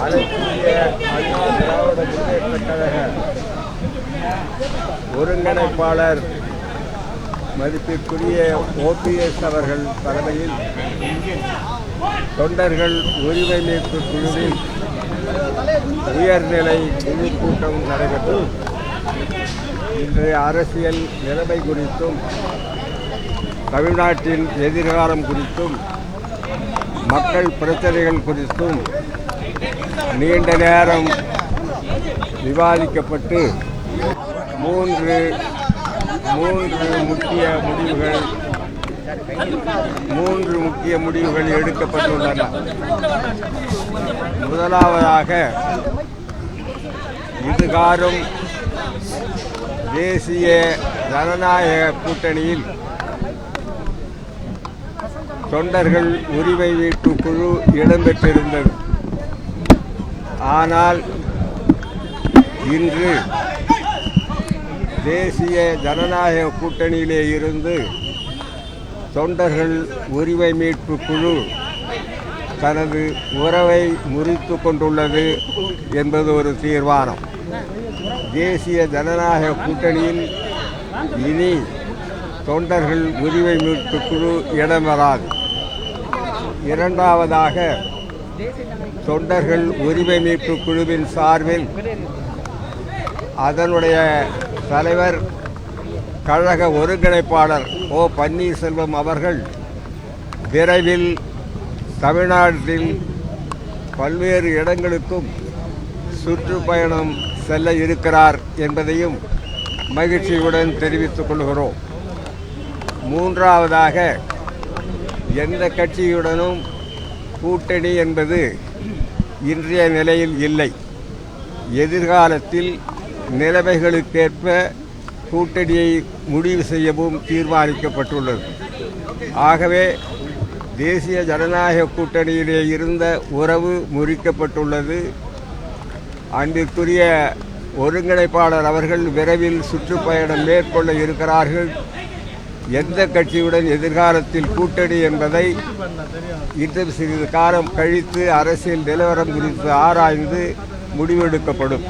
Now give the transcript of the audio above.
அனைத்திந்திய அண்ணா திராவிட முன்னேற்றக் கழக ஒருங்கிணைப்பாளர் மதிப்பிற்குரிய OPS அவர்கள் தலைமையில் தொண்டர்கள் உரிமை மீட்பு குழுவின் உயர்நிலை குழு கூட்டம் நடைபெற்றது. இன்றைய அரசியல் நிலைமை குறித்தும் தமிழ்நாட்டின் எதிர்காலம் குறித்தும் மக்கள் பிரச்சனைகள் குறித்தும் நீண்ட நேரம் விவாதிக்கப்பட்டு மூன்று முக்கிய முடிவுகள் எடுக்கப்பட்டுள்ளன. முதலாவதாக, இதுகாரும் தேசிய ஜனநாயக கூட்டணியில் தொண்டர்கள் உரிமை மீட்பு குழு இடம்பெற்றிருந்தது. ஆனால் இன்று தேசிய ஜனநாயக கூட்டணியிலே இருந்து தொண்டர்கள் உரிமை மீட்பு குழு தனது உறவை முறித்து கொண்டுள்ளது என்பது ஒரு தீர்மானம். தேசிய ஜனநாயக கூட்டணியில் இனி தொண்டர்கள் உரிமை மீட்பு குழு இடம்பெறாது. இரண்டாவதாக, தொண்டர்கள் உரிமை மீட்பு குழுவின் சார்பில் அதனுடைய தலைவர் கழக ஒருங்கிணைப்பாளர் O. பன்னீர்செல்வம் அவர்கள் விரைவில் தமிழ்நாட்டில் பல்வேறு இடங்களுக்கும் சுற்றுப்பயணம் செல்ல இருக்கிறார் என்பதையும் மகிழ்ச்சியுடன் தெரிவித்துக் கொள்கிறோம். மூன்றாவதாக, எந்த கட்சியுடனும் கூட்டணி என்பது இன்றைய நிலையில் இல்லை. எதிர்காலத்தில் நிலைமைகளுக்கேற்ப கூட்டணியை முடிவு செய்யவும் தீர்மானிக்கப்பட்டுள்ளது. ஆகவே தேசிய ஜனநாயக கூட்டணியிலே இருந்த உறவு முறிக்கப்பட்டுள்ளது. அன்பிற்குரிய ஒருங்கிணைப்பாளர் அவர்கள் விரைவில் சுற்றுப்பயணம் மேற்கொள்ள இருக்கிறார்கள். எந்த கட்சியுடன் எதிர்காலத்தில் கூட்டணி என்பதை இன்னும் சிறிது காலம் கழித்து அரசியல் நிலவரம் குறித்து ஆராய்ந்து முடிவெடுக்கப்படும்.